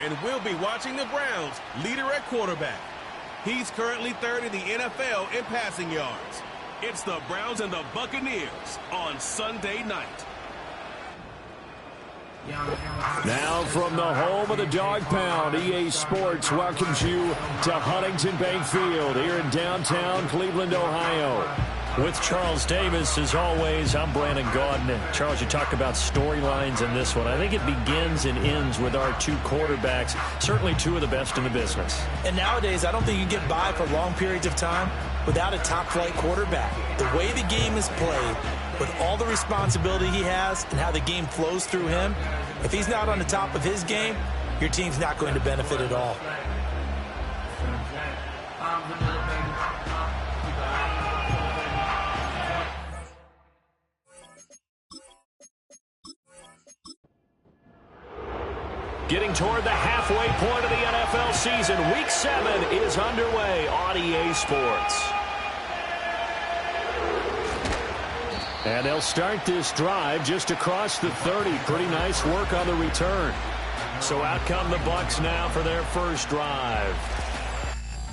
And we'll be watching the Browns' leader at quarterback. He's currently third in the NFL in passing yards. It's the Browns and the Buccaneers on Sunday night. Now from the home of the Dog Pound, EA Sports welcomes you to Huntington Bank Field here in downtown Cleveland, Ohio. With Charles Davis, as always, I'm Brandon Gaudin. And Charles, you talk about storylines in this one. I think it begins and ends with our two quarterbacks, certainly two of the best in the business. And nowadays, I don't think you can get by for long periods of time without a top-flight quarterback. The way the game is played, with all the responsibility he has and how the game flows through him, if he's not on the top of his game, your team's not going to benefit at all. Getting toward the halfway point of the NFL season, Week 7 is underway on EA Sports. And they'll start this drive just across the 30. Pretty nice work on the return. So out come the Bucs now for their first drive.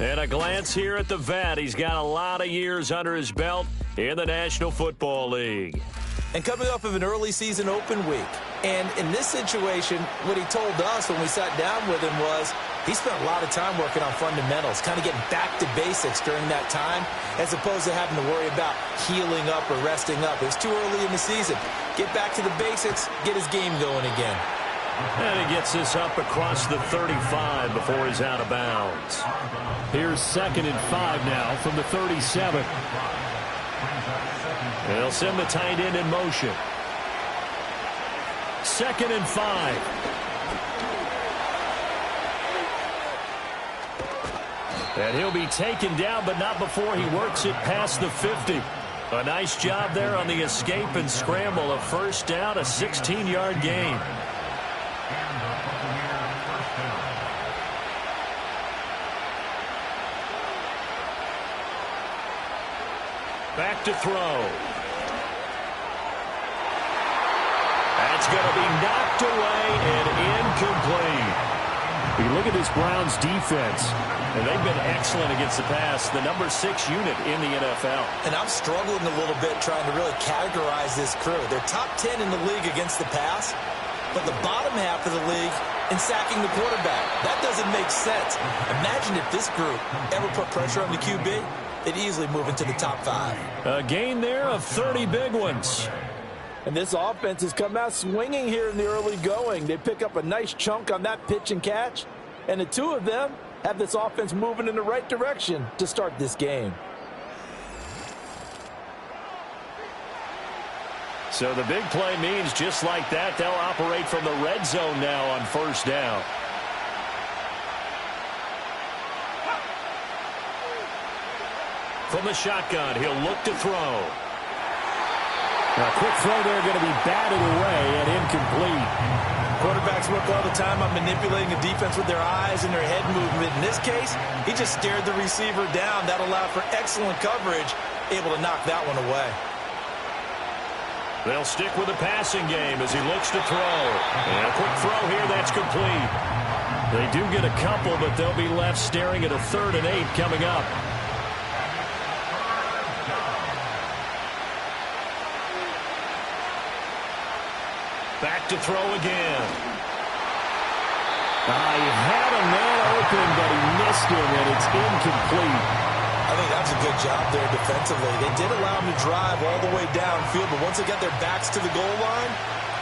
And a glance here at the vet. He's got a lot of years under his belt in the National Football League. And coming off of an early season open week. And in this situation, what he told us when we sat down with him was he spent a lot of time working on fundamentals, kind of getting back to basics during that time, as opposed to having to worry about healing up or resting up. It was too early in the season. Get back to the basics, get his game going again. And he gets this up across the 35 before he's out of bounds. Here's 2nd and 5 now from the 37. They'll send the tight end in motion. 2nd and 5. And he'll be taken down, but not before he works it past the 50. A nice job there on the escape and scramble. A first down, a 16-yard gain. Back to throw. That's going to be knocked away and incomplete. You look at this Browns defense, and they've been excellent against the pass, the number 6 unit in the NFL. And I'm struggling a little bit trying to really categorize this crew. They're top 10 in the league against the pass, but the bottom half of the league in sacking the quarterback. That doesn't make sense. Imagine if this group ever put pressure on the QB, they'd easily move into the top 5. A gain there of 30 big ones. And this offense has come out swinging here in the early going. They pick up a nice chunk on that pitch and catch. And the two of them have this offense moving in the right direction to start this game. So the big play means just like that, they'll operate from the red zone now on first down. From the shotgun, he'll look to throw. A quick throw there going to be batted away and incomplete. Quarterbacks work all the time on manipulating a defense with their eyes and their head movement. In this case, he just stared the receiver down. That allowed for excellent coverage, able to knock that one away. They'll stick with the passing game as he looks to throw. And a quick throw here, that's complete. They do get a couple, but they'll be left staring at a 3rd and 8 coming up. Back to throw again. He had a man open, but he missed him, and it's incomplete. I think that's a good job there defensively. They did allow him to drive all the way downfield, but once they got their backs to the goal line,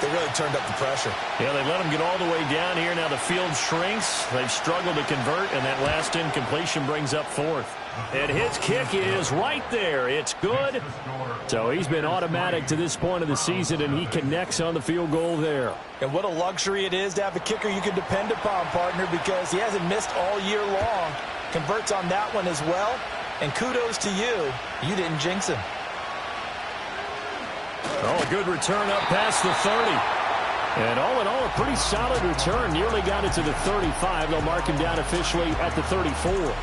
they really turned up the pressure. Yeah, they let him get all the way down here. Now the field shrinks. They've struggled to convert, and that last incompletion brings up 4th. And his kick is right there. It's good. So he's been automatic to this point of the season, and he connects on the field goal there. And what a luxury it is to have a kicker you can depend upon, partner, because he hasn't missed all year long. Converts on that one as well. And kudos to you. You didn't jinx him. Oh, a good return up past the 30. And all in all, a pretty solid return. Nearly got it to the 35. They'll mark him down officially at the 34.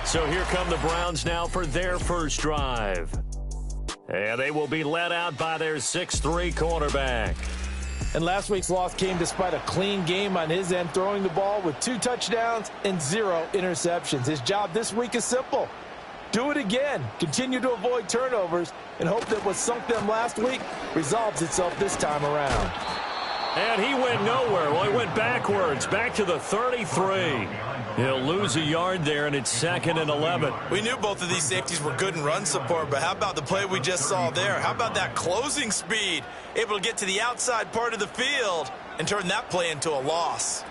So here come the Browns now for their first drive. And they will be led out by their 6'3" quarterback. And last week's loss came despite a clean game on his end, throwing the ball with 2 touchdowns and 0 interceptions. His job this week is simple. Do it again. Continue to avoid turnovers and hope that what sunk them last week resolves itself this time around. And he went nowhere. Well, he went backwards, back to the 33. He'll lose a yard there, and it's 2nd and 11. We knew both of these safeties were good in run support, but how about the play we just saw there? How about that closing speed? Able to get to the outside part of the field and turn that play into a loss.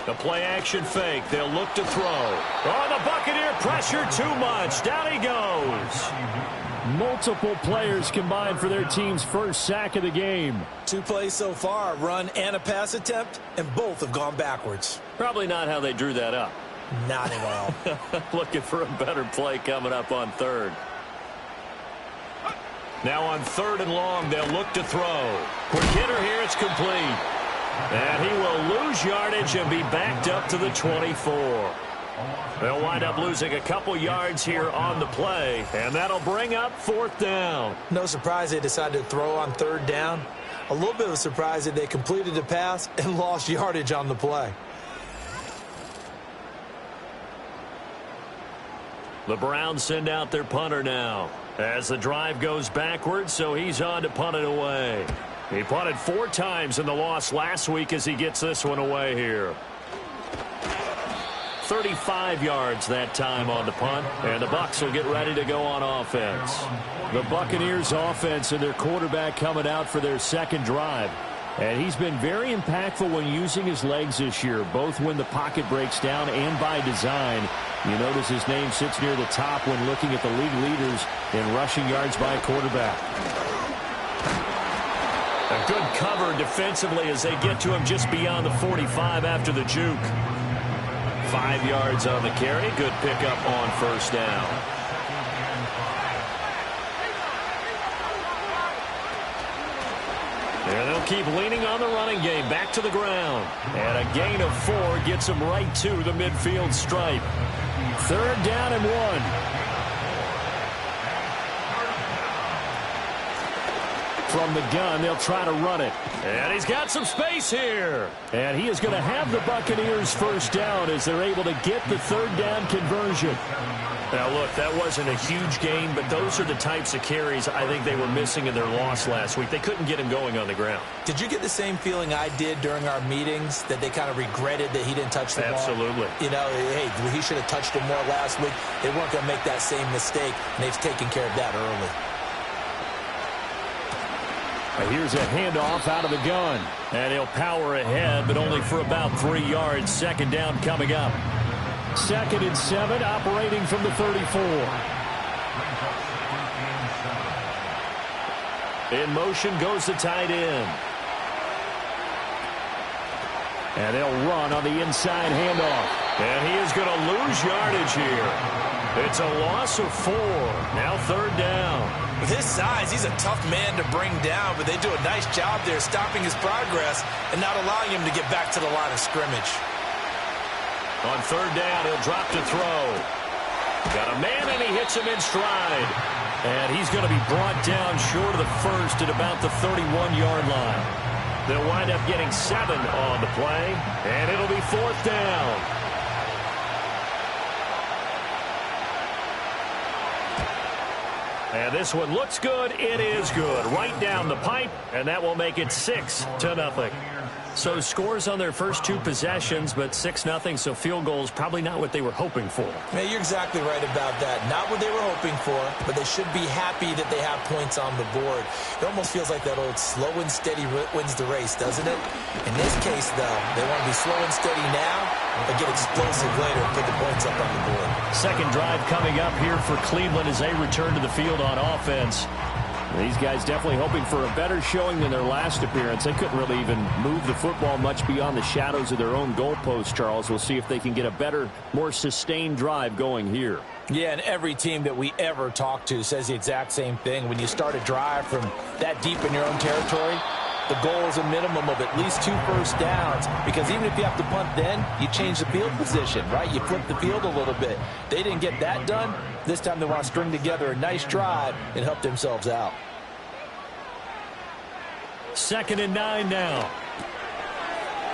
The play action fake. They'll look to throw. Oh, the Buccaneer pressure too much. Down he goes. Multiple players combined for their team's first sack of the game. 2 plays so far, a run and a pass attempt, and both have gone backwards. Probably not how they drew that up. Not at all. Looking for a better play coming up on 3rd. Now on 3rd and long, they'll look to throw. Quick hitter here, it's complete. And he will lose yardage and be backed up to the 24. They'll wind up losing a couple yards here on the play, and that'll bring up 4th down. No surprise they decided to throw on 3rd down. A little bit of a surprise that they completed the pass and lost yardage on the play. The Browns send out their punter now as the drive goes backwards, so he's on to punt it away. He punted 4 times in the loss last week as he gets this one away here. 35 yards that time on the punt, and the Bucs will get ready to go on offense. The Buccaneers offense and their quarterback coming out for their 2nd drive. And he's been very impactful when using his legs this year, both when the pocket breaks down and by design. You notice his name sits near the top when looking at the league leaders in rushing yards by a quarterback. A good cover defensively as they get to him just beyond the 45 after the juke. 5 yards on the carry. Good pickup on 1st down. And they'll keep leaning on the running game. Back to the ground. And a gain of 4 gets him right to the midfield stripe. 3rd down and 1. From the gun, they'll try to run it. And he's got some space here. And he is going to have the Buccaneers 1st down as they're able to get the 3rd down conversion. Now, look, that wasn't a huge gain, but those are the types of carries I think they were missing in their loss last week. They couldn't get him going on the ground. Did you get the same feeling I did during our meetings, that they kind of regretted that he didn't touch the ball? Absolutely. You know, hey, he should have touched it more last week. They weren't going to make that same mistake, and they've taken care of that early. Here's a handoff out of the gun. And he'll power ahead, but only for about 3 yards. 2nd down coming up. 2nd and 7, operating from the 34. In motion goes the tight end. And they'll run on the inside handoff. And he is going to lose yardage here. It's a loss of 4. Now 3rd down. With his size, he's a tough man to bring down, but they do a nice job there stopping his progress and not allowing him to get back to the line of scrimmage. On 3rd down, he'll drop to throw. Got a man, and he hits him in stride. And he's going to be brought down short of the 1st at about the 31-yard line. They'll wind up getting 7 on the play, and it'll be 4th down. And this one looks good. It is good. Right down the pipe, and that will make it 6-0. So scores on their first 2 possessions, but 6-0, so field goals probably not what they were hoping for. Yeah, you're exactly right about that. Not what they were hoping for, but they should be happy that they have points on the board. It almost feels like that old slow and steady wins the race, doesn't it? In this case, though, they want to be slow and steady now, but get explosive later and put the points up on the board. 2nd drive coming up here for Cleveland as they return to the field on offense. These guys definitely hoping for a better showing than their last appearance. They couldn't really even move the football much beyond the shadows of their own goalpost, Charles. We'll see if they can get a better, more sustained drive going here. Yeah, and every team that we ever talk to says the exact same thing. When you start a drive from that deep in your own territory, the goal is a minimum of at least 2 first downs, because even if you have to punt then, you change the field position, right? You flip the field a little bit. They didn't get that done. This time they want to string together a nice drive and help themselves out. 2nd and 9 now.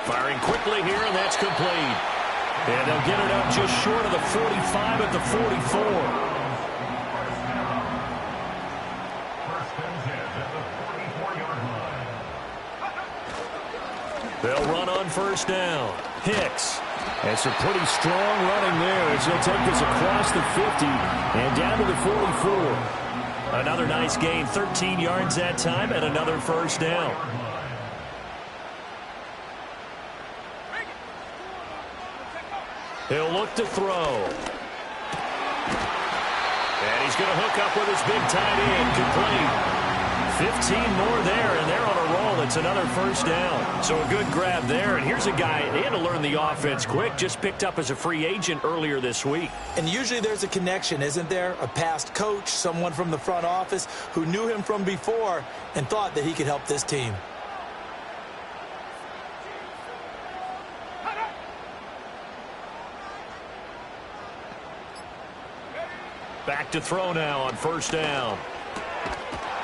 Firing quickly here, and that's complete. And they'll get it up just short of the 45 at the 44. They'll run on 1st down. Hicks. And some pretty strong running there as he'll take this across the 50 and down to the 44. Another nice gain, 13 yards that time, and another 1st down. He'll look to throw. And he's going to hook up with his big tight end, complete. 15 more there, and they're on a roll. It's another 1st down. So a good grab there, and here's a guy, they had to learn the offense quick, just picked up as a free agent earlier this week. And usually there's a connection, isn't there? A past coach, someone from the front office who knew him from before and thought that he could help this team. Back to throw now on 1st down.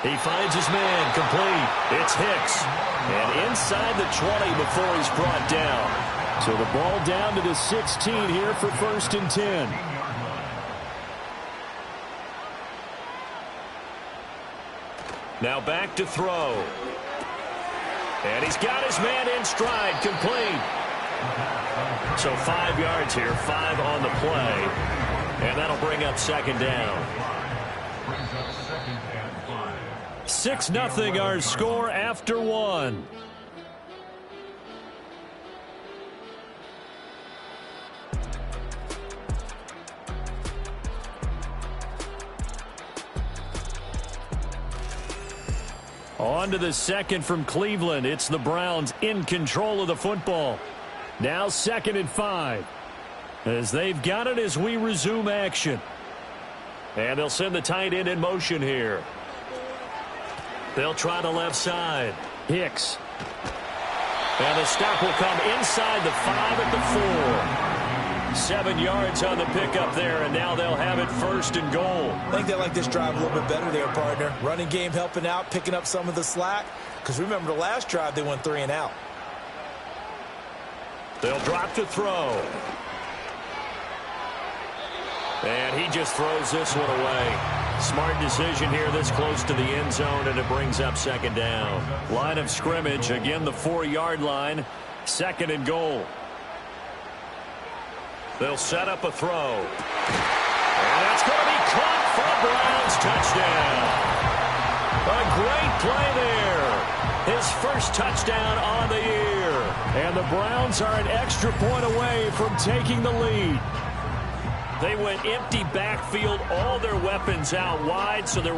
He finds his man, complete. It's Hicks. And inside the 20 before he's brought down. So the ball down to the 16 here for 1st and 10. Now back to throw. And he's got his man in stride, complete. So 5 yards here, 5 on the play. And that'll bring up 2nd down. 6-0 our score after 1. On to the 2nd from Cleveland. It's the Browns in control of the football. Now 2nd and 5. As they've got it as we resume action. And they'll send the tight end in motion here. They'll try the left side. Hicks. And the stop will come inside the 5 at the 4. 7 yards on the pickup there, and now they'll have it 1st and goal. I think they like this drive a little bit better there, partner. Running game helping out, picking up some of the slack. Because remember the last drive, they went 3 and out. They'll drop to throw. And he just throws this one away. Smart decision here this close to the end zone, and it brings up 2nd down. Line of scrimmage, again the 4-yard line. 2nd and goal. They'll set up a throw. And that's going to be caught for a Browns touchdown. A great play there. His first touchdown on the year. And the Browns are an extra point away from taking the lead. They went empty backfield, all their weapons out wide, so there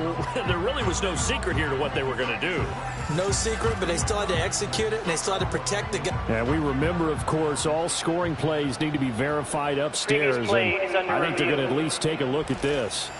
really was no secret here to what they were going to do. No secret, but they still had to execute it, and they still had to protect the guy. And we remember, of course, all scoring plays need to be verified upstairs. And I think they're going to at least take a look at this.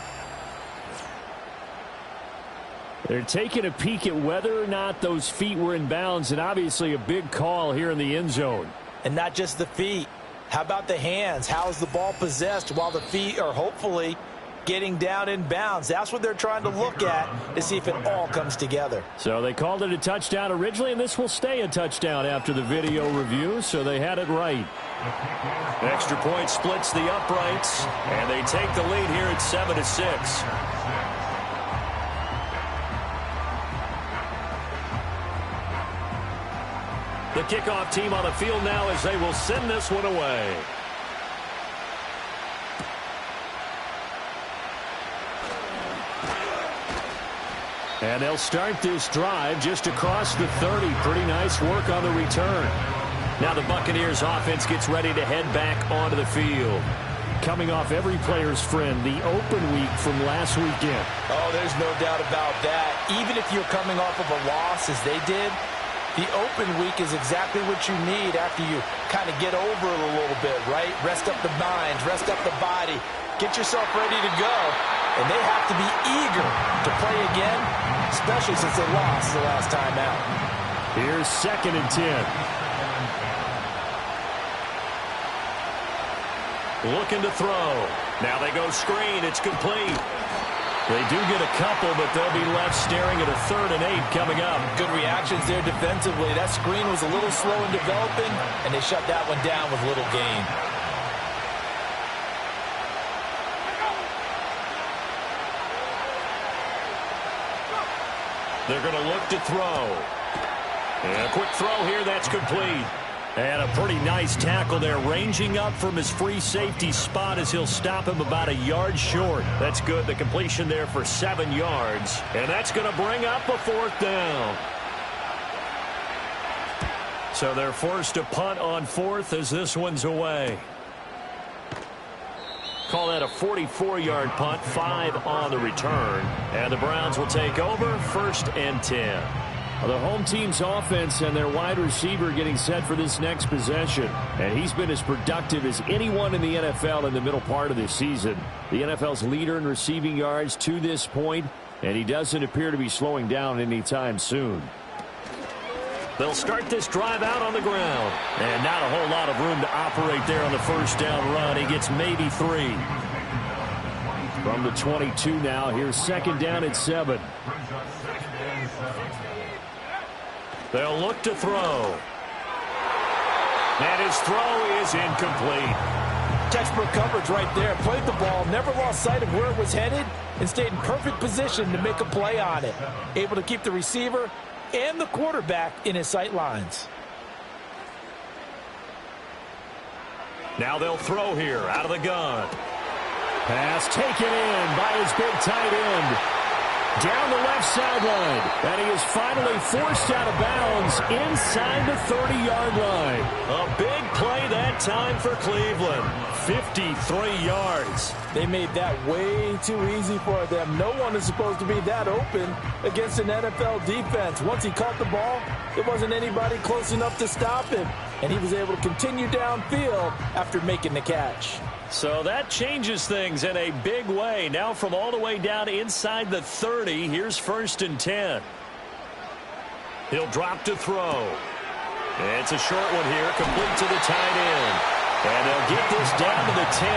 They're taking a peek at whether or not those feet were in bounds, and obviously a big call here in the end zone. And not just the feet. How about the hands? How is the ball possessed while the feet are hopefully getting down in bounds? That's what they're trying to look at to see if it all comes together. So they called it a touchdown originally, and this will stay a touchdown after the video review, so they had it right. Extra point splits the uprights, and they take the lead here at 7-6. The kickoff team on the field now as they will send this one away. And they'll start this drive just across the 30. Pretty nice work on the return. Now the Buccaneers offense gets ready to head back onto the field. Coming off every player's friend, the open week from last weekend. Oh, there's no doubt about that. Even if you're coming off of a loss as they did, the open week is exactly what you need after you kind of get over it a little bit, right? Rest up the mind, rest up the body, get yourself ready to go. And they have to be eager to play again, especially since they lost the last time out. Here's 2nd and 10. Looking to throw. Now they go screen. It's complete. They do get a couple, but they'll be left staring at a 3rd and 8 coming up. Good reactions there defensively. That screen was a little slow in developing, and they shut that one down with little gain. They're going to look to throw. And a quick throw here, that's complete. And a pretty nice tackle there, ranging up from his free safety spot as he'll stop him about a yard short. That's good. The completion there for 7 yards. And that's going to bring up a 4th down. So they're forced to punt on 4th as this one's away. Call that a 44-yard punt, 5 on the return. And the Browns will take over, 1st and 10. The home team's offense and their wide receiver getting set for this next possession. And he's been as productive as anyone in the NFL in the middle part of this season. The NFL's leader in receiving yards to this point, and he doesn't appear to be slowing down anytime soon. They'll start this drive out on the ground. And not a whole lot of room to operate there on the 1st down run. He gets maybe 3. From the 22 now, here's 2nd down at 7. They'll look to throw. And his throw is incomplete. Textbook coverage right there. Played the ball, never lost sight of where it was headed, and stayed in perfect position to make a play on it. Able to keep the receiver and the quarterback in his sight lines. Now they'll throw here out of the gun. Pass taken in by his big tight end. Down the left sideline. And he is finally forced out of bounds inside the 30-yard line. A big play that time for Cleveland. 53 yards. They made that way too easy for them. No one is supposed to be that open against an NFL defense. Once he caught the ball, there wasn't anybody close enough to stop him. And he was able to continue downfield after making the catch. So that changes things in a big way. Now from all the way down inside the 30, here's 1st and 10. He'll drop to throw. It's a short one here, complete to the tight end. And they'll get this down to the 10.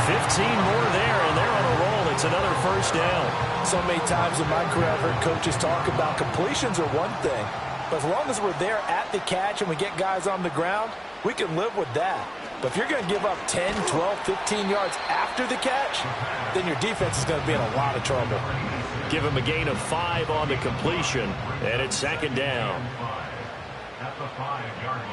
15 more there, and they're on a roll. It's another 1st down. So many times in my career, I've heard coaches talk about completions are one thing. But as long as we're there at the catch and we get guys on the ground, we can live with that. But if you're going to give up 10, 12, 15 yards after the catch, then your defense is going to be in a lot of trouble. Give him a gain of 5 on the completion, and it's 2nd down. At the 5-yard line.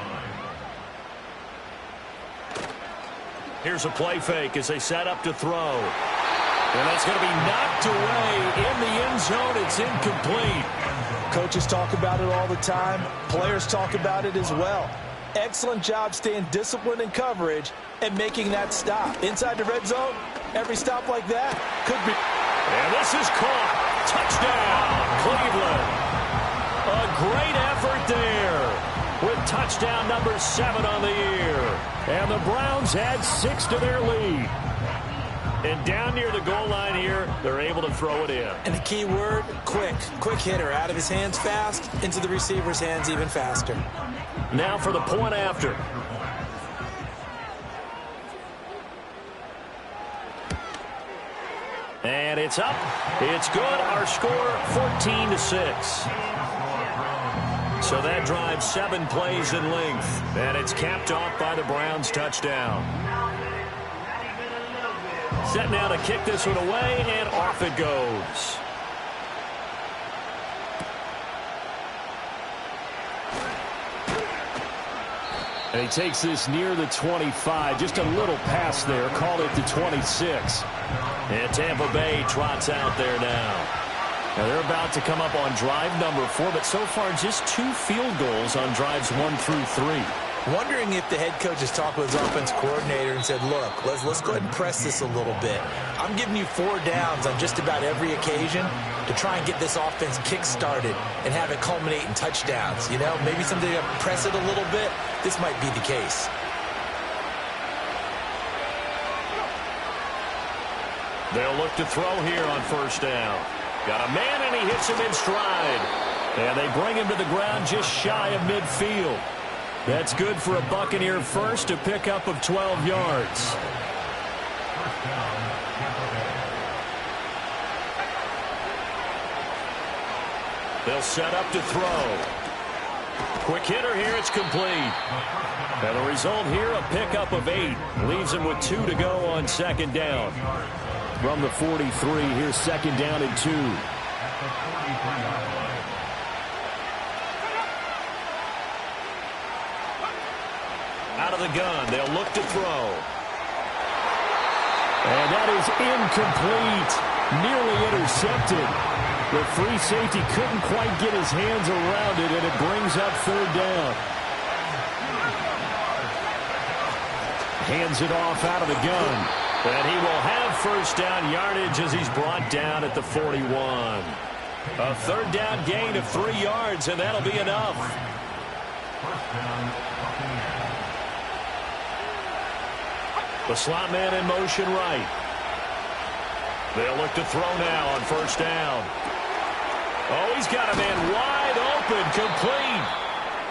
Here's a play fake as they set up to throw. And that's going to be knocked away in the end zone. It's incomplete. Coaches talk about it all the time. Players talk about it as well. Excellent job staying disciplined in coverage and making that stop. Inside the red zone, every stop like that could be. And this is caught. Touchdown, Cleveland. A great effort there with touchdown number 7 on the year. And the Browns add 6 to their lead. And down near the goal line here, they're able to throw it in. And the key word, quick. Quick hitter. Out of his hands fast, into the receiver's hands even faster. Now for the point after. And it's up. It's good. Our score, 14-6. So that drives 7 plays in length. And it's capped off by the Browns' touchdown. Set now to kick this one away, and off it goes. And he takes this near the 25. Just a little pass there. Call it the 26. And Tampa Bay trots out there now. Now they're about to come up on drive number 4, but so far just 2 field goals on drives 1 through 3. Wondering if the head coach has talked with his offense coordinator and said, look, let's go ahead and press this a little bit. I'm giving you 4 downs on just about every occasion to try and get this offense kick-started and have it culminate in touchdowns. You know, maybe someday to press it a little bit. This might be the case. They'll look to throw here on 1st down. Got a man, and he hits him in stride. And they bring him to the ground just shy of midfield. That's good for a Buccaneer first, a pickup of 12 yards. They'll set up to throw. Quick hitter here. It's complete. And the result here, a pickup of 8. Leaves him with 2 to go on second down. From the 43, here's second down and 2. Out of the gun. They'll look to throw. And that is incomplete. Nearly intercepted. The free safety couldn't quite get his hands around it, and it brings up third down. Hands it off out of the gun. And he will have first down yardage as he's brought down at the 41. A third down gain of 3 yards, and that'll be enough. The slot man in motion right. They'll look to throw now on first down. Oh, he's got a man wide open, complete.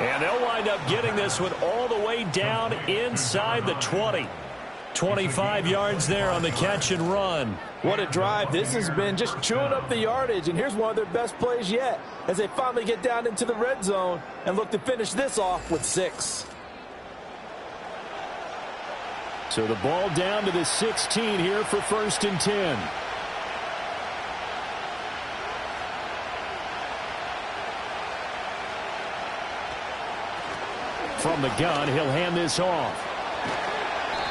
And they'll wind up getting this one all the way down inside the 20. 25 yards there on the catch and run. What a drive this has been, just chewing up the yardage. And here's one of their best plays yet as they finally get down into the red zone and look to finish this off with 6. So the ball down to the 16 here for first and 10. From the gun, he'll hand this off.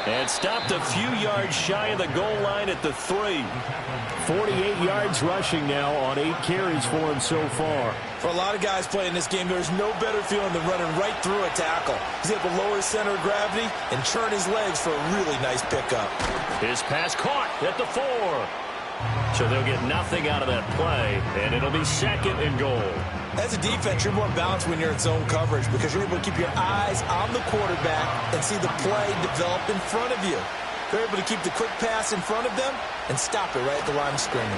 And stopped a few yards shy of the goal line at the 3. 48 yards rushing now on 8 carries for him so far. For a lot of guys playing this game, there's no better feeling than running right through a tackle. He's able to lower his center of gravity and churn his legs for a really nice pickup. His pass caught at the 4. So they'll get nothing out of that play, and it'll be second and goal. As a defense, you're more balanced when you're in zone coverage because you're able to keep your eyes on the quarterback and see the play develop in front of you. They're able to keep the quick pass in front of them and stop it right at the line of scrimmage.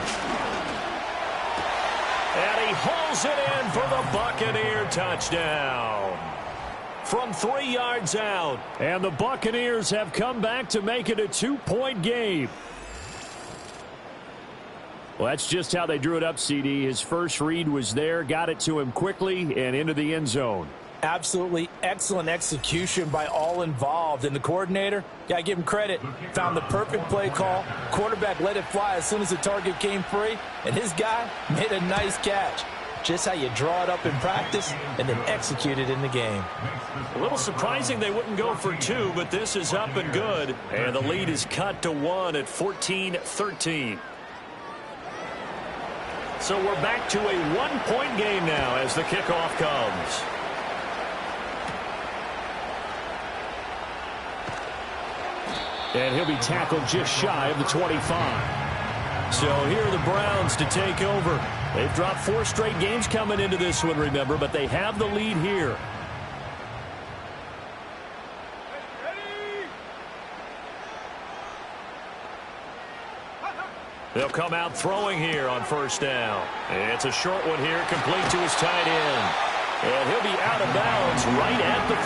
And he hauls it in for the Buccaneer touchdown. From 3 yards out. And the Buccaneers have come back to make it a 2-point game. Well, that's just how they drew it up, CD. His first read was there, got it to him quickly, and into the end zone. Absolutely excellent execution by all involved. And the coordinator, got to give him credit, found the perfect play call. Quarterback let it fly as soon as the target came free, and his guy made a nice catch. Just how you draw it up in practice and then execute it in the game. A little surprising they wouldn't go for 2, but this is up and good. And the lead is cut to 1 at 14-13. So we're back to a 1-point game now as the kickoff comes. And he'll be tackled just shy of the 25. So here are the Browns to take over. They've dropped 4 straight games coming into this one, remember, but they have the lead here. They'll come out throwing here on first down. It's a short one here, complete to his tight end. And he'll be out of bounds right at the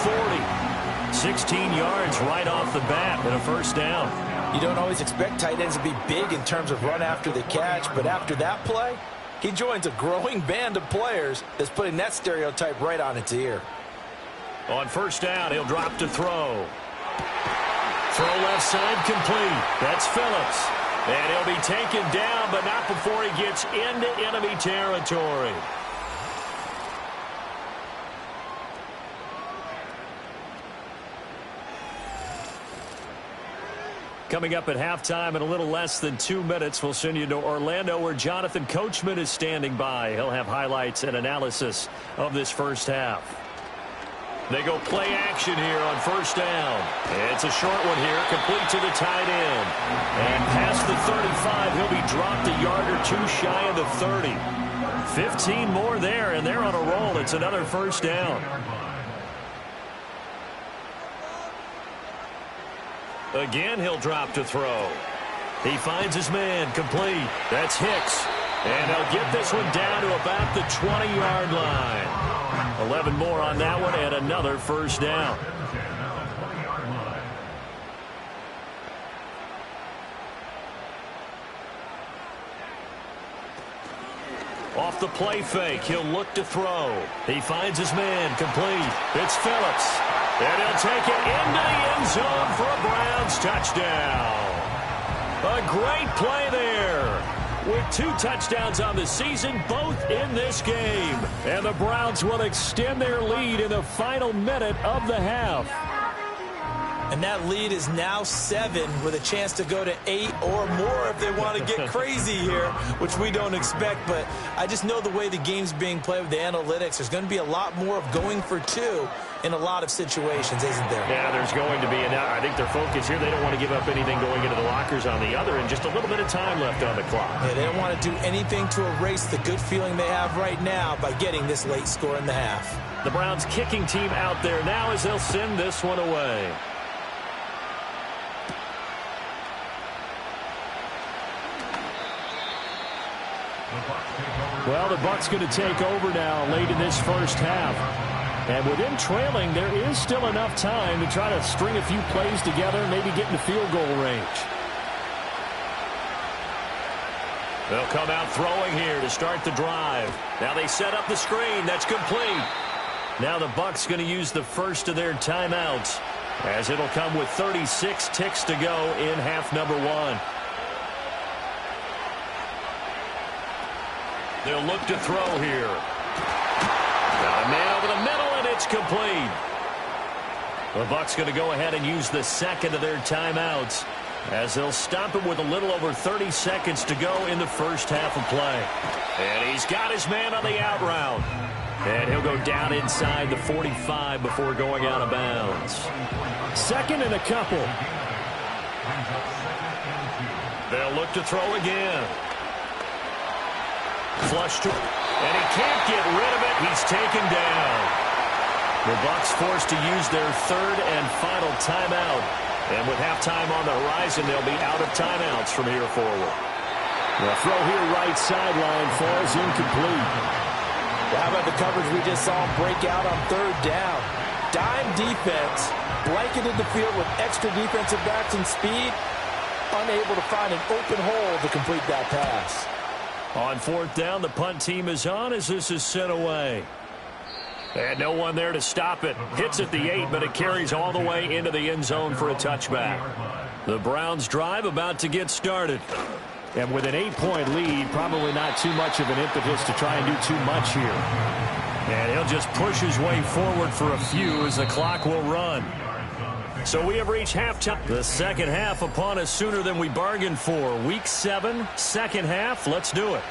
40. 16 yards right off the bat and a first down. You don't always expect tight ends to be big in terms of run after the catch, but after that play, he joins a growing band of players that's putting that stereotype right on its ear. On first down, he'll drop to throw. Throw left side complete. That's Phillips. And he'll be taken down, but not before he gets into enemy territory. Coming up at halftime in a little less than 2 minutes, we'll send you to Orlando where Jonathan Coachman is standing by. He'll have highlights and analysis of this first half. They go play action here on first down. It's a short one here, complete to the tight end. And past the 35, he'll be dropped a yard or 2 shy of the 30. 15 more there, and they're on a roll. It's another first down. Again, he'll drop to throw. He finds his man, complete. That's Hicks. And he'll get this one down to about the 20-yard line. 11 more on that one and another first down. Off the play fake, he'll look to throw. He finds his man, complete. It's Phillips. And he'll take it into the end zone for a Browns touchdown. A great play there. With 2 touchdowns on the season, both in this game. And the Browns will extend their lead in the final minute of the half. And that lead is now 7 with a chance to go to 8 or more if they want to get crazy here, which we don't expect. But I just know the way the game's being played with the analytics, there's going to be a lot more of going for 2 in a lot of situations, isn't there? Yeah, there's going to be. And I think their focus here, they don't want to give up anything going into the lockers on the other, and just a little bit of time left on the clock. Yeah, they don't want to do anything to erase the good feeling they have right now by getting this late score in the half. The Browns kicking team out there now as they'll send this one away. Well, the Bucs going to take over now late in this first half. And with them trailing, there is still enough time to try to string a few plays together and maybe get in the field goal range. They'll come out throwing here to start the drive. Now they set up the screen. That's complete. Now the Bucs going to use the first of their timeouts, as it'll come with 36 ticks to go in half number 1. They'll look to throw here. Got a man over the middle, and it's complete. The Bucs going to go ahead and use the second of their timeouts, as they'll stop him with a little over 30 seconds to go in the first half of play. And he's got his man on the out route. And he'll go down inside the 45 before going out of bounds. Second and a couple. They'll look to throw again. Flush to, and he can't get rid of it. He's taken down. The Bucs forced to use their third and final timeout. And with halftime on the horizon, they'll be out of timeouts from here forward. The throw here right sideline falls incomplete. How about the coverage we just saw him break out on third down? Dime defense, blanketed the field with extra defensive backs and speed, unable to find an open hole to complete that pass. On fourth down, the punt team is on as this is sent away. And no one there to stop it. Hits at the 8, but it carries all the way into the end zone for a touchback. The Browns drive about to get started. And with an 8-point lead, probably not too much of an impetus to try and do too much here. And he'll just push his way forward for a few as the clock will run. So we have reached halftime. The second half upon us sooner than we bargained for. Week 7, second half. Let's do it.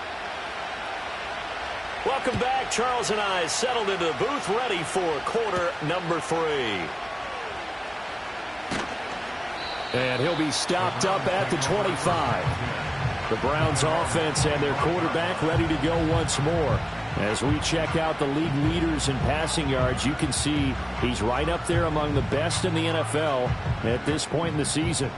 Welcome back. Charles and I settled into the booth, ready for quarter number 3. And he'll be stopped up at the 25. The Browns offense and their quarterback ready to go once more. As we check out the league leaders in passing yards, you can see he's right up there among the best in the NFL at this point in the season.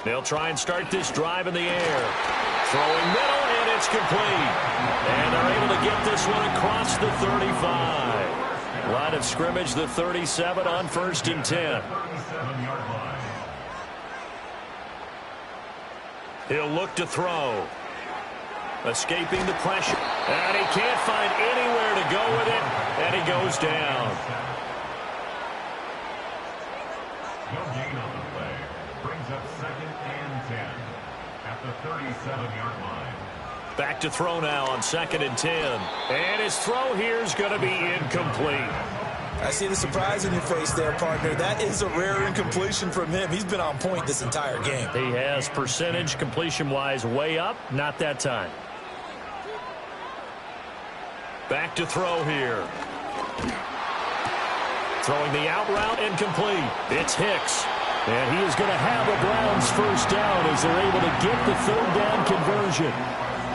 They'll try and start this drive in the air. Throwing middle, and it's complete. And they're able to get this one across the 35. Line of scrimmage, the 37 on 1st and 10. He'll look to throw. Escaping the pressure. And he can't find anywhere to go with it. And he goes down. No gain on the play. Brings up 2nd and 10 at the 37-yard line. Back to throw now on 2nd and 10. And his throw here is going to be incomplete. I see the surprise in your face there, partner. That is a rare incompletion from him. He's been on point this entire game. He has percentage completion-wise way up. Not that time. Back to throw here. Throwing the out route incomplete. It's Hicks. And he is going to have a Browns first down as they're able to get the third down conversion.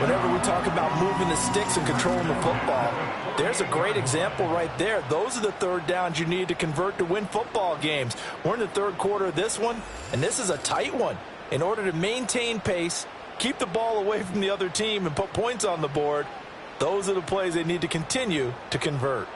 Whenever we talk about moving the sticks and controlling the football, there's a great example right there. Those are the third downs you need to convert to win football games. We're in the third quarter of this one, and this is a tight one. In order to maintain pace, keep the ball away from the other team, and put points on the board, those are the plays they need to continue to convert.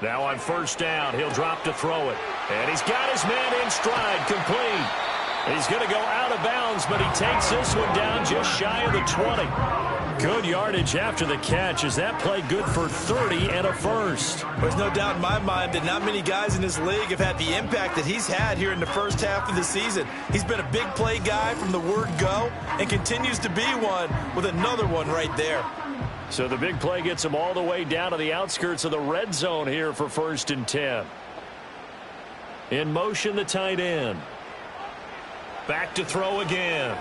Now on first down, he'll drop to throw it. And he's got his man in stride, complete. He's going to go out of bounds, but he takes this one down just shy of the 20. Good yardage after the catch as that play good for 30 and a first. There's no doubt in my mind that not many guys in this league have had the impact that he's had here in the first half of the season. He's been a big play guy from the word go and continues to be one with another one right there. So the big play gets him all the way down to the outskirts of the red zone here for 1st and 10. In motion, the tight end. Back to throw again.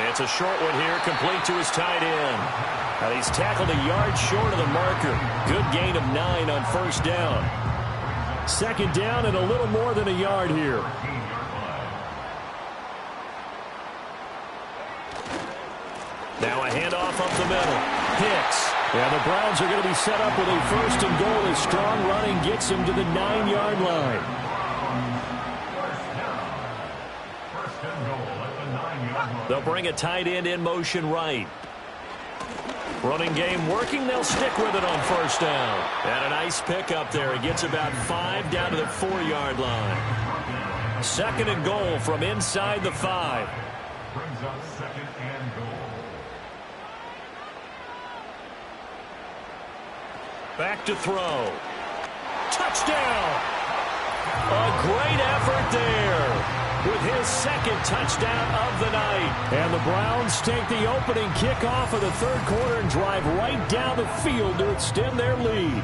It's a short one here, complete to his tight end. And he's tackled a yard short of the marker. Good gain of 9 on first down. 2nd down and a little more than a yard here. Now a handoff up the middle. Hicks. And the Browns are going to be set up with a 1st and goal as strong running gets him to the 9-yard line. They'll bring a tight end in motion right. Running game working. They'll stick with it on first down. And a nice pickup there. He gets about 5 down to the 4-yard line. 2nd and goal from inside the 5. Brings up 2nd and goal. Back to throw. Touchdown! A great effort there with his 2nd touchdown of the night. And the Browns take the opening kickoff of the 3rd quarter and drive right down the field to extend their lead.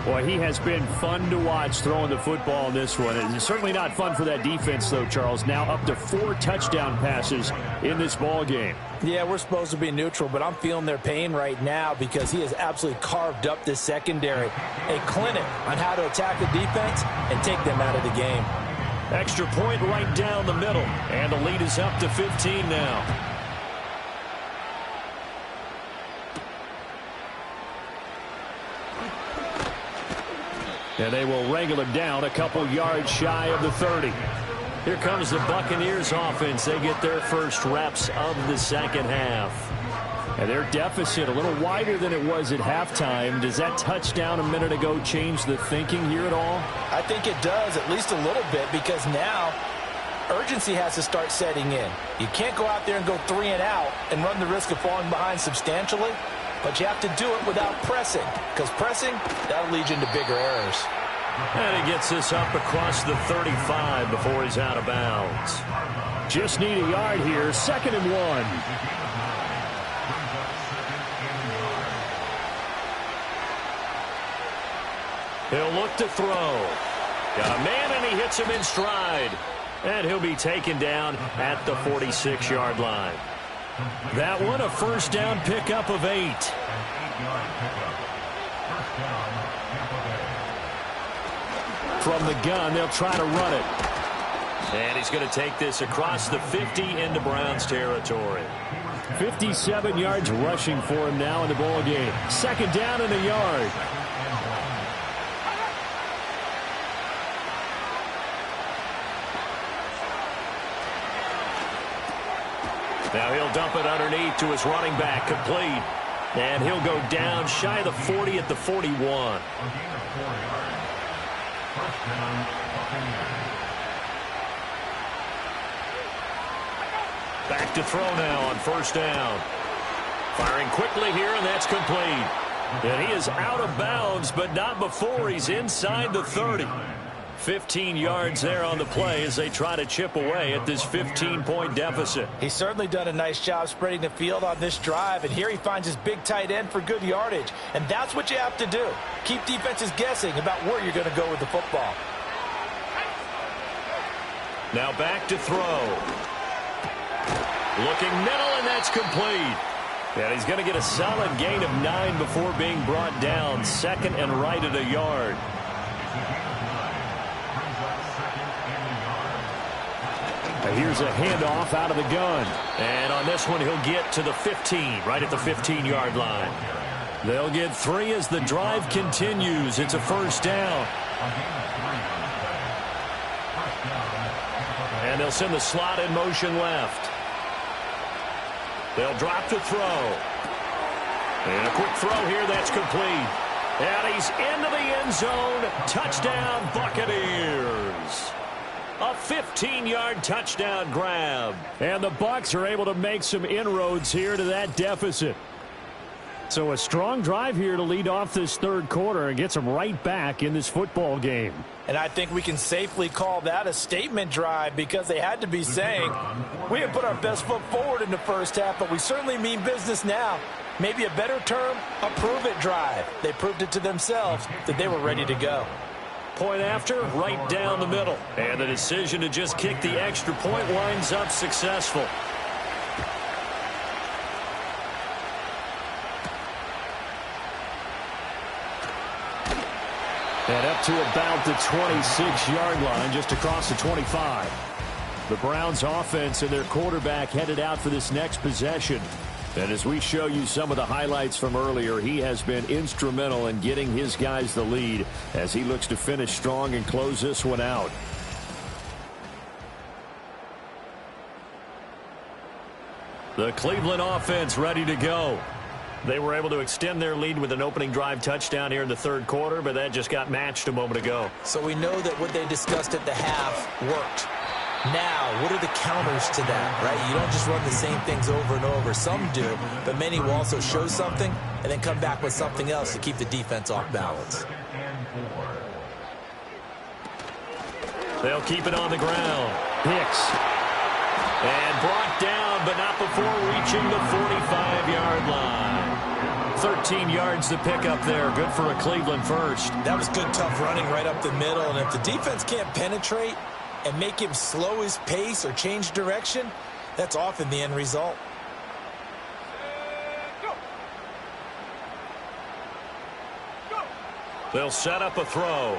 Boy, he has been fun to watch throwing the football in this one. It's certainly not fun for that defense, though, Charles. Now up to 4 touchdown passes in this ball game. Yeah, we're supposed to be neutral, but I'm feeling their pain right now because he has absolutely carved up this secondary. A clinic on how to attack the defense and take them out of the game. Extra point right down the middle, and the lead is up to 15 now. And they will wrangle him down a couple yards shy of the 30. Here comes the Buccaneers offense. They get their first reps of the 2nd half. And their deficit a little wider than it was at halftime. Does that touchdown a minute ago change the thinking here at all? I think it does, at least a little bit, because now urgency has to start setting in. You can't go out there and go 3 and out and run the risk of falling behind substantially, but you have to do it without pressing, because pressing, that'll lead you into bigger errors. And he gets this up across the 35 before he's out of bounds. Just need a yard here, 2nd and 1. He'll look to throw. Got a man, and he hits him in stride. And he'll be taken down at the 46-yard line. That one, a first down pickup of 8. From the gun, they'll try to run it. And he's going to take this across the 50 into Browns territory. 57 yards rushing for him now in the ball game. 2nd down and a yard. Now he'll dump it underneath to his running back, complete. And he'll go down shy of the 40 at the 41. Back to throw now on first down. Firing quickly here, and that's complete. And he is out of bounds, but not before he's inside the 30. 15 yards there on the play as they try to chip away at this 15-point deficit. He's certainly done a nice job spreading the field on this drive, and here he finds his big tight end for good yardage. And that's what you have to do. Keep defenses guessing about where you're going to go with the football. Now back to throw. Looking middle, and that's complete. And he's going to get a solid gain of 9 before being brought down. 2nd and right at a yard. Here's a handoff out of the gun. And on this one, he'll get to the 15, right at the 15-yard line. They'll get 3 as the drive continues. It's a first down. And they'll send the slot in motion left. They'll drop to throw. And a quick throw here, that's complete. And he's into the end zone. Touchdown, Buccaneers. A 15-yard touchdown grab. And the Bucs are able to make some inroads here to that deficit. So a strong drive here to lead off this third quarter and gets them right back in this football game. And I think we can safely call that a statement drive because they had to be saying, we have put our best foot forward in the first half, but we certainly mean business now. Maybe a better term, a prove-it drive. They proved it to themselves that they were ready to go. Point after, right down the middle. And the decision to just kick the extra point winds up successful. And up to about the 26-yard line, just across the 25. The Browns offense and their quarterback headed out for this next possession. And as we show you some of the highlights from earlier, he has been instrumental in getting his guys the lead as he looks to finish strong and close this one out. The Cleveland offense ready to go. They were able to extend their lead with an opening drive touchdown here in the third quarter, but that just got matched a moment ago. So we know that what they discussed at the half worked. Now, what are the counters to that, right? You don't just run the same things over and over. Some do, but many will also show something and then come back with something else to keep the defense off balance. They'll keep it on the ground. Hicks. And brought down, but not before reaching the 45-yard line. 13 yards to pick up there. Good for a Cleveland first. That was good, tough running right up the middle. And if the defense can't penetrate and make him slow his pace or change direction, that's often the end result. They'll set up a throw.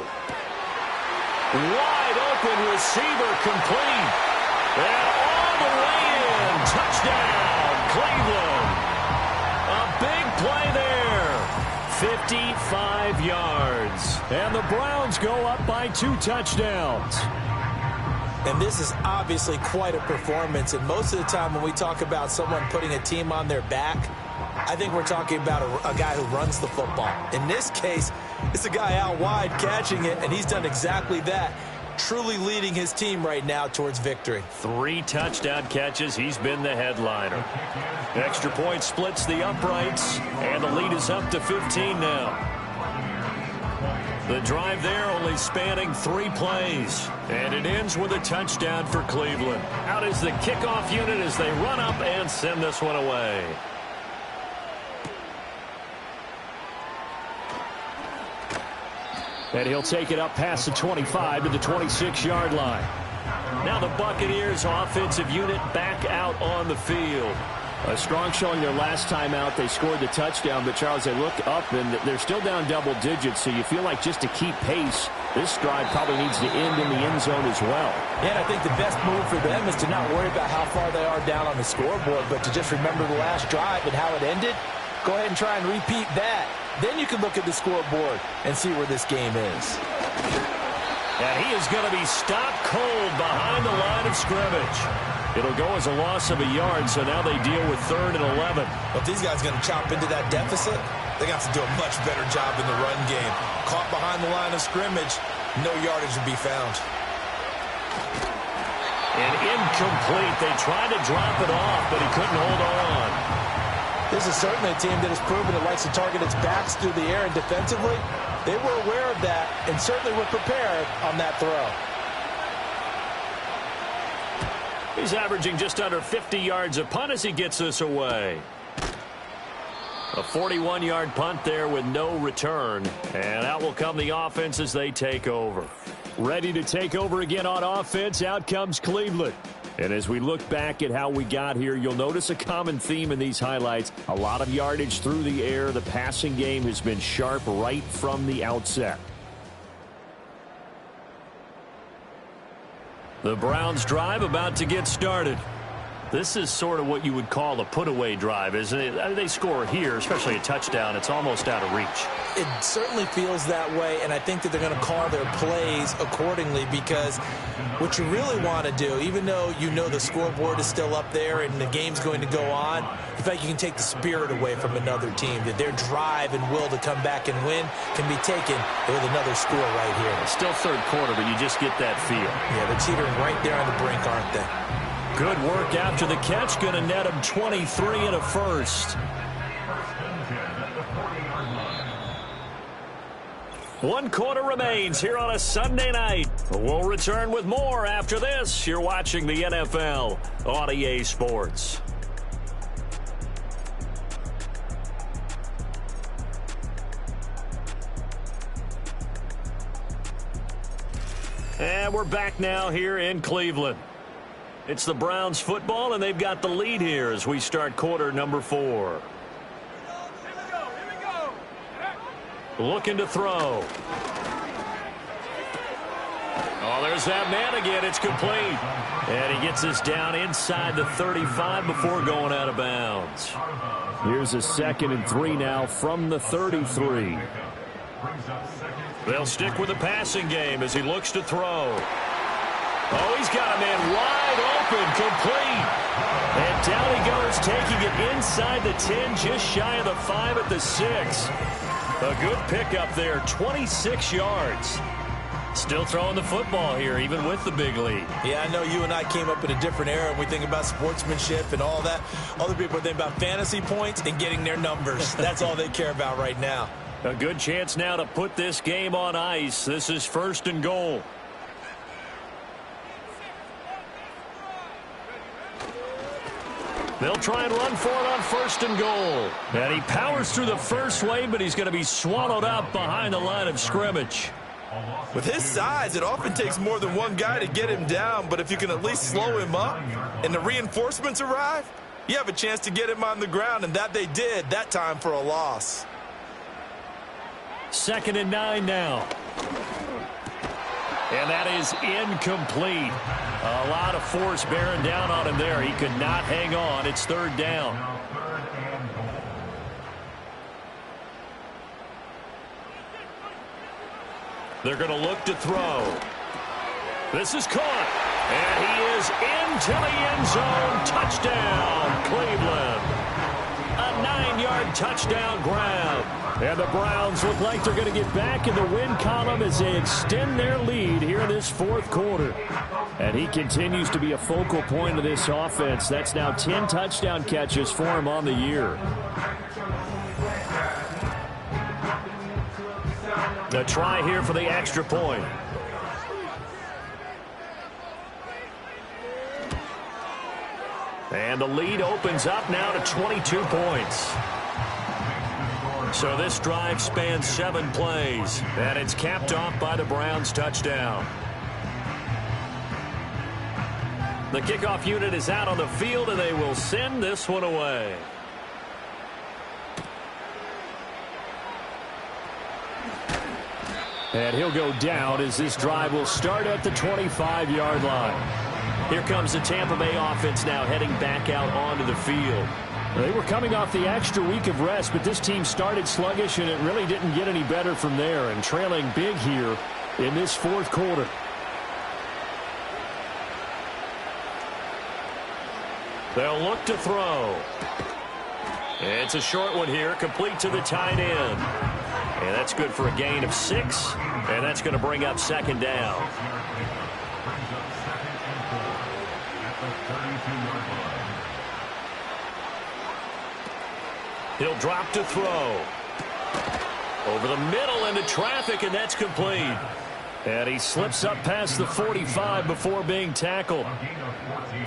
Wide open receiver complete. And all the way in. Touchdown, Cleveland. A big play there. 55 yards. And the Browns go up by 2 touchdowns. And this is obviously quite a performance. And most of the time when we talk about someone putting a team on their back, I think we're talking about a guy who runs the football. In this case, it's a guy out wide catching it, and he's done exactly that. Truly leading his team right now towards victory. 3 touchdown catches. He's been the headliner. Extra point splits the uprights, and the lead is up to 15 now. The drive there only spanning 3 plays, and it ends with a touchdown for Cleveland. Out is the kickoff unit as they run up and send this one away. And he'll take it up past the 25 to the 26-yard line. Now the Buccaneers offensive unit back out on the field. A strong showing their last time out. They scored the touchdown, but Charles, they look up and they're still down double digits, so you feel like just to keep pace, this drive probably needs to end in the end zone as well. Yeah, and I think the best move for them is to not worry about how far they are down on the scoreboard, but to just remember the last drive and how it ended. Go ahead and try and repeat that. Then you can look at the scoreboard and see where this game is. And he is going to be stopped cold behind the line of scrimmage. It'll go as a loss of a yard, so now they deal with 3rd and 11. Well, if these guys are going to chop into that deficit, they got to do a much better job in the run game. Caught behind the line of scrimmage, no yardage would be found. And incomplete. They tried to drop it off, but he couldn't hold on. This is certainly a team that has proven it likes to target its backs through the air, and defensively, they were aware of that and certainly were prepared on that throw. He's averaging just under 50 yards a punt as he gets this away. A 41-yard punt there with no return. And out will come the offense as they take over. Ready to take over again on offense, out comes Cleveland. And as we look back at how we got here, you'll notice a common theme in these highlights. A lot of yardage through the air. The passing game has been sharp right from the outset. The Browns drive about to get started. This is sort of what you would call a put-away drive, isn't it? I mean, they score here, especially a touchdown. It's almost out of reach. It certainly feels that way, and I think that they're going to call their plays accordingly, because what you really want to do, even though you know the scoreboard is still up there and the game's going to go on, in fact, you can take the spirit away from another team, that their drive and will to come back and win can be taken with another score right here. It's still third quarter, but you just get that feel. Yeah, they're teetering right there on the brink, aren't they? Good work after the catch. Going to net him 23 and a first. 1 quarter remains here on a Sunday night. We'll return with more after this. You're watching the NFL on EA Sports. And we're back now here in Cleveland. It's the Browns football, and they've got the lead here as we start quarter number 4. Looking to throw. Oh, there's that man again. It's complete. And he gets us down inside the 35 before going out of bounds. Here's a 2nd and 3 now from the 33. They'll stick with the passing game as he looks to throw. Oh, he's got a man wide open, complete. And down he goes, taking it inside the 10, just shy of the 5 at the 6. A good pickup there, 26 yards. Still throwing the football here, even with the big lead. Yeah, I know you and I came up in a different era, and we think about sportsmanship and all that. Other people think about fantasy points and getting their numbers. That's all they care about right now. A good chance now to put this game on ice. This is 1st and goal. They'll try and run for it on 1st and goal. And he powers through the first wave, but he's going to be swallowed up behind the line of scrimmage. With his size, it often takes more than one guy to get him down, but if you can at least slow him up and the reinforcements arrive, you have a chance to get him on the ground, and that they did, that time for a loss. 2nd and 9 now. And that is incomplete. A lot of force bearing down on him there. He could not hang on. It's 3rd down. They're going to look to throw. This is caught. And he is into the end zone. Touchdown, Cleveland. A 9-yard touchdown grab. And the Browns look like they're going to get back in the win column as they extend their lead here in this 4th quarter. And he continues to be a focal point of this offense. That's now 10 touchdown catches for him on the year. The try here for the extra point. And the lead opens up now to 22 points. So this drive spans 7 plays, and it's capped off by the Browns' touchdown. The kickoff unit is out on the field, and they will send this one away. And he'll go down as this drive will start at the 25-yard line. Here comes the Tampa Bay offense now heading back out onto the field. They were coming off the extra week of rest, but this team started sluggish, and it really didn't get any better from there, and trailing big here in this 4th quarter. They'll look to throw. It's a short one here, complete to the tight end. And that's good for a gain of 6, and that's going to bring up 2nd down. He'll drop to throw. Over the middle into traffic, and that's complete. And he slips up past the 45 before being tackled.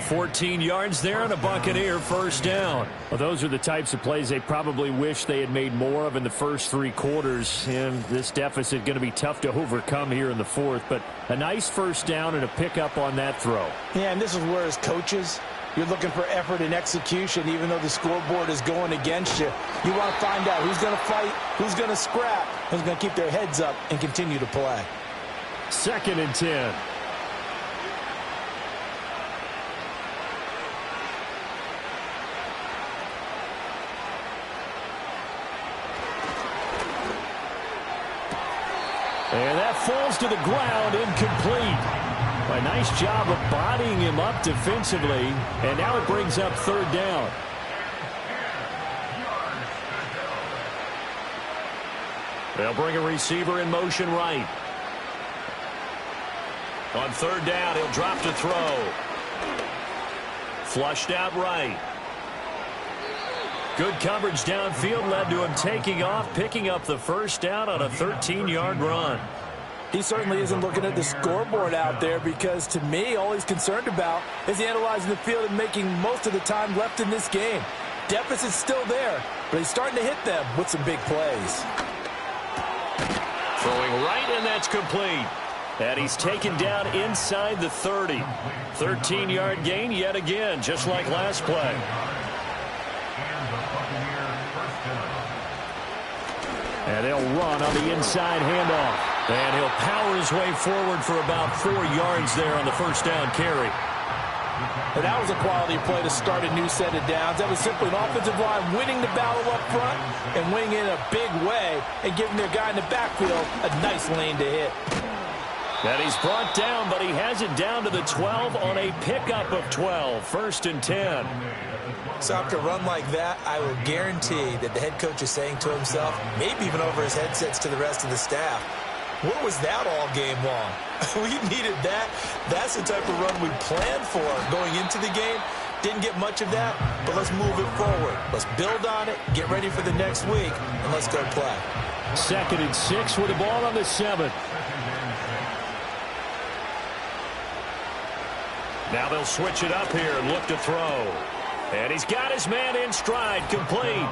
14 yards there and a Buccaneer 1st down. Well, those are the types of plays they probably wish they had made more of in the first 3 quarters. And this deficit going to be tough to overcome here in the 4th. But a nice 1st down and a pickup on that throw. Yeah, and this is where as coaches, you're looking for effort and execution, even though the scoreboard is going against you. You want to find out who's going to fight, who's going to scrap, who's going to keep their heads up and continue to play. 2nd and 10. And that falls to the ground, incomplete. A nice job of bodying him up defensively, and now it brings up third down. They'll bring a receiver in motion right. On third down, he'll drop to throw. Flushed out right. Good coverage downfield led to him taking off, picking up the first down on a 13-yard run. He certainly isn't looking at the scoreboard out there because, to me, all he's concerned about is analyzing the field and making most of the time left in this game. Deficit's still there, but he's starting to hit them with some big plays. Throwing right, and that's complete. And he's taken down inside the 30. 13-yard gain yet again, just like last play. And they'll run on the inside handoff. And he'll power his way forward for about 4 yards there on the first down carry. And that was a quality play to start a new set of downs. That was simply an offensive line winning the battle up front and winning in a big way and giving their guy in the backfield a nice lane to hit. And he's brought down, but he has it down to the 12 on a pickup of 12. First and 10. So after a run like that, I will guarantee that the head coach is saying to himself, maybe even over his headsets to the rest of the staff, what was that all game long? We needed that. That's the type of run we planned for going into the game. Didn't get much of that, but let's move it forward. Let's build on it, get ready for the next week, and let's go play. 2nd and 6 with the ball on the 7. Now they'll switch it up here and look to throw. And he's got his man in stride, complete.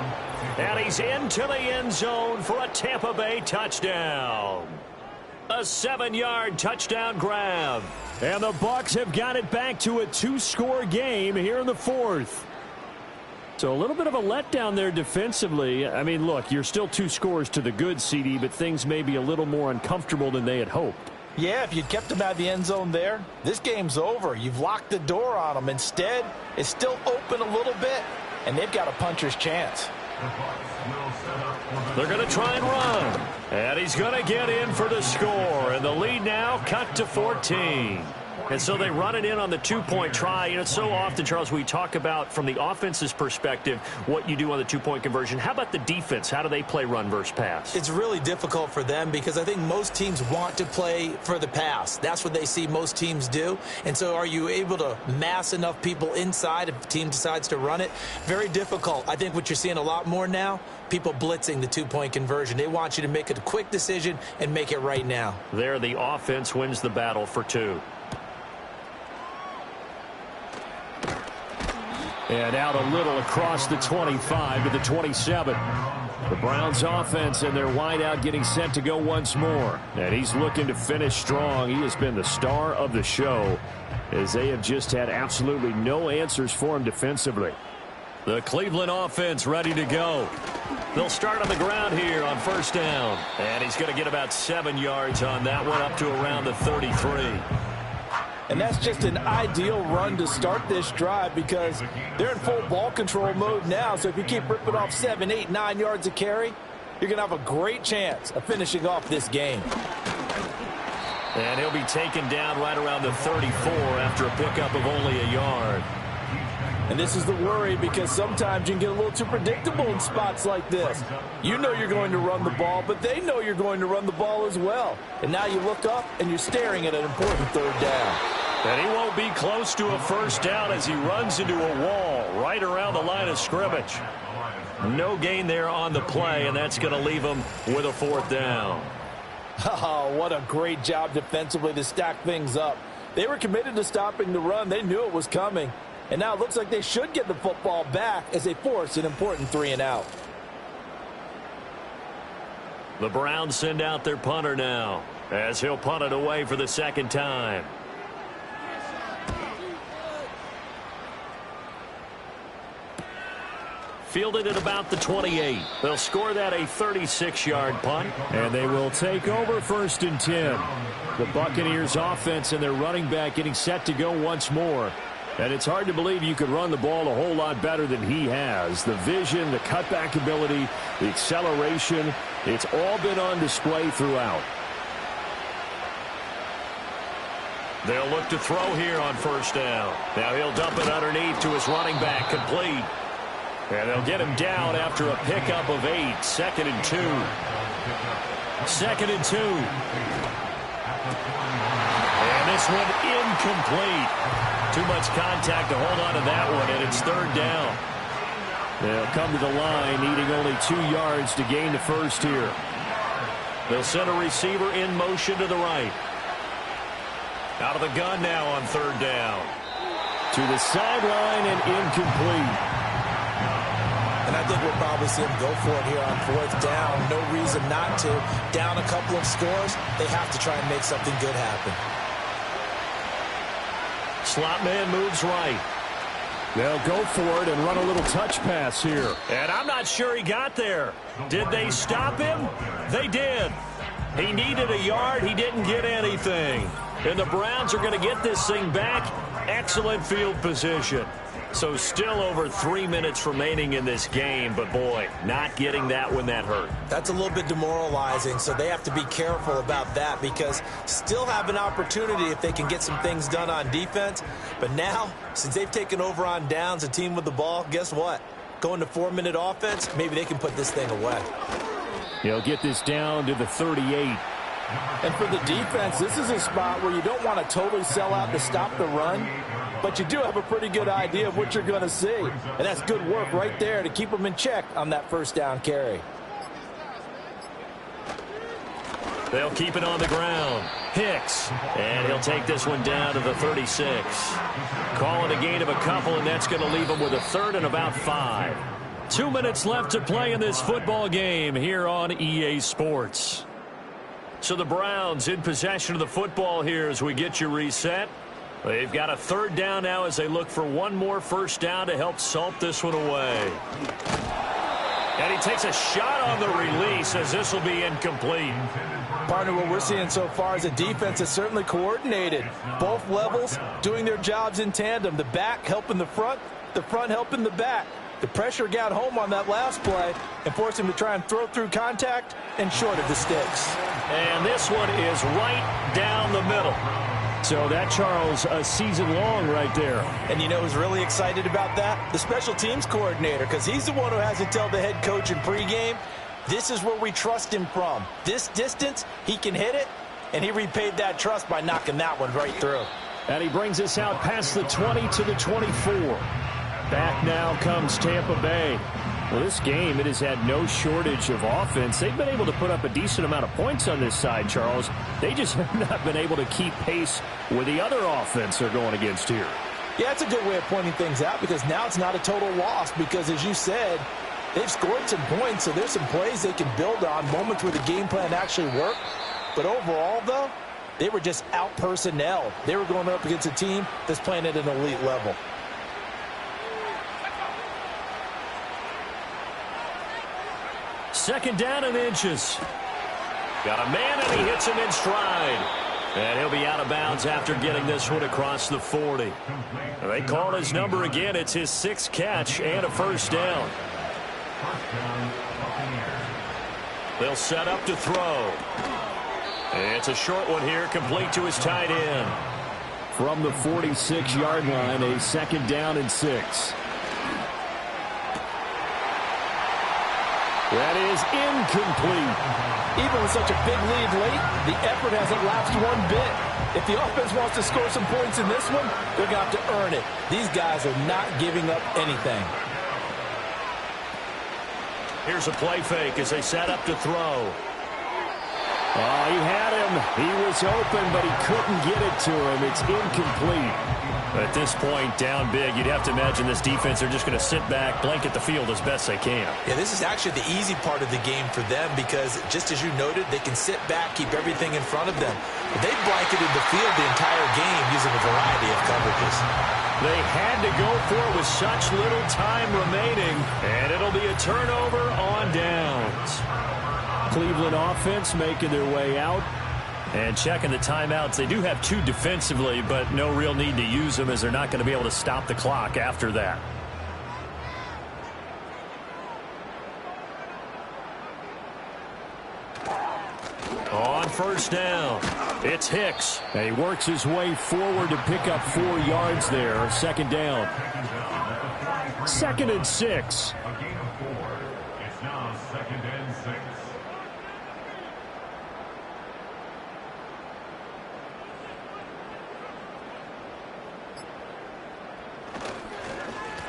And he's into the end zone for a Tampa Bay touchdown. A 7-yard touchdown grab. And the Bucs have got it back to a 2-score game here in the 4th. So a little bit of a letdown there defensively. I mean, look, you're still 2 scores to the good, CD, but things may be a little more uncomfortable than they had hoped. Yeah, if you'd kept them out of the end zone there, this game's over. You've locked the door on them. Instead, it's still open a little bit, and they've got a puncher's chance. They're going to try and run. And he's going to get in for the score. And the lead now cut to 14. And so they run it in on the 2-point try. You know, so often, Charles, we talk about from the offense's perspective what you do on the 2-point conversion. How about the defense? How do they play run versus pass? It's really difficult for them because I think most teams want to play for the pass. That's what they see most teams do. And so are you able to mass enough people inside if the team decides to run it? Very difficult. I think what you're seeing a lot more now, people blitzing the 2-point conversion. They want you to make a quick decision and make it right now. There, the offense wins the battle for 2. And out a little across the 25 to the 27. The Browns offense and their wideout getting set to go once more. And he's looking to finish strong. He has been the star of the show as they have just had absolutely no answers for him defensively. The Cleveland offense ready to go. They'll start on the ground here on first down. And he's going to get about 7 yards on that one up to around the 33. And that's just an ideal run to start this drive because they're in full ball control mode now. So if you keep ripping off 7, 8, 9 yards of carry, you're going to have a great chance of finishing off this game. And he'll be taken down right around the 34 after a pickup of only a yard. And this is the worry because sometimes you can get a little too predictable in spots like this. You know you're going to run the ball, but they know you're going to run the ball as well. And now you look up and you're staring at an important third down. And he won't be close to a first down as he runs into a wall right around the line of scrimmage. No gain there on the play, and that's going to leave him with a 4th down. Oh, what a great job defensively to stack things up. They were committed to stopping the run. They knew it was coming. And now it looks like they should get the football back as they force an important 3-and-out. The Browns send out their punter now as he'll punt it away for the 2nd time. Fielded at about the 28. They'll score that a 36-yard punt, and they will take over 1st and 10. The Buccaneers offense and their running back getting set to go once more. And it's hard to believe you could run the ball a whole lot better than he has. The vision, the cutback ability, the acceleration, it's all been on display throughout. They'll look to throw here on first down. Now he'll dump it underneath to his running back, complete. And they'll get him down after a pickup of 8. 2nd and 2. 2nd and 2. And this one incomplete. Too much contact to hold on to that one, and it's 3rd down. They'll come to the line, needing only 2 yards to gain the first here. They'll send a receiver in motion to the right. Out of the gun now on 3rd down. To the sideline and incomplete. And I think we'll probably see him go for it here on 4th down. No reason not to. Down a couple of scores, they have to try and make something good happen. Slot man moves right. They'll go for it and run a little touch pass here. And I'm not sure he got there. Did they stop him? They did. He needed a yard. He didn't get anything. And the Browns are going to get this thing back. Excellent field position. So still over 3 minutes remaining in this game. But, boy, not getting that when that hurt. That's a little bit demoralizing, so they have to be careful about that because still have an opportunity if they can get some things done on defense. But now, since they've taken over on downs, a team with the ball, guess what? Going to 4-minute offense, maybe they can put this thing away. He'll get this down to the 38. And for the defense, this is a spot where you don't want to totally sell out to stop the run, but you do have a pretty good idea of what you're going to see. And that's good work right there to keep them in check on that 1st down carry. They'll keep it on the ground. Hicks. And he'll take this one down to the 36. Call it a gain of a couple, and that's going to leave him with a 3rd and about 5. 2 minutes left to play in this football game here on EA Sports. So the Browns in possession of the football here as we get you reset. They've got a 3rd down now as they look for one more 1st down to help salt this one away. And he takes a shot on the release as this will be incomplete. Partner, what we're seeing so far is a defense that's certainly coordinated. Both levels doing their jobs in tandem. The back helping the front helping the back. The pressure got home on that last play and forced him to try and throw through contact and short of the sticks. And this one is right down the middle. So that, Charles, a season long right there. And you know who's really excited about that? The special teams coordinator, because he's the one who has to tell the head coach in pregame, this is where we trust him from. This distance, he can hit it, and he repaid that trust by knocking that one right through. And he brings us out past the 20 to the 24. Back now comes Tampa Bay. Well, this game, it has had no shortage of offense. They've been able to put up a decent amount of points on this side, Charles. They just have not been able to keep pace with the other offense they're going against here. Yeah, it's a good way of pointing things out because now it's not a total loss because, as you said, they've scored some points, so there's some plays they can build on, moments where the game plan actually worked. But overall, though, they were just out-personnel. They were going up against a team that's playing at an elite level. Second down and inches. Got a man, and he hits him in stride. And he'll be out of bounds after getting this one across the 40. They call his number again. It's his 6th catch and a 1st down. They'll set up to throw. It's a short one here, complete to his tight end. From the 46-yard line, a 2nd down and 6. That is incomplete. Even with such a big lead late, the effort hasn't lapsed one bit. If the offense wants to score some points in this one, they're going to have to earn it. These guys are not giving up anything. Here's a play fake as they set up to throw. Oh, he had him. He was open, but he couldn't get it to him. It's incomplete. At this point, down big, you'd have to imagine this defense, they're just going to sit back, blanket the field as best they can. Yeah, this is actually the easy part of the game for them because, just as you noted, they can sit back, keep everything in front of them. But they've blanketed the field the entire game using a variety of coverages. They had to go for it with such little time remaining, and it'll be a turnover on downs. Cleveland offense making their way out. And checking the timeouts. They do have 2 defensively, but no real need to use them as they're not going to be able to stop the clock after that. On 1st down. It's Hicks. And he works his way forward to pick up 4 yards there. Second down. 2nd and 6. A gain of 4. It's now 2nd and 6.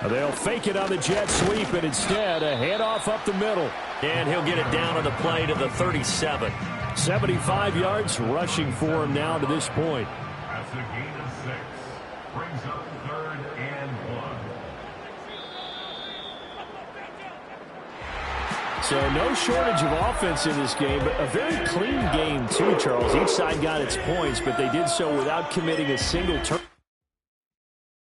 They'll fake it on the jet sweep, and instead a handoff up the middle. And he'll get it down on the play to the 37. 75 yards rushing for him now to this point. That's a gain of 6. Brings up 3rd and 1. So no shortage of offense in this game, but a very clean game too, Charles. Each side got its points, but they did so without committing a single turn.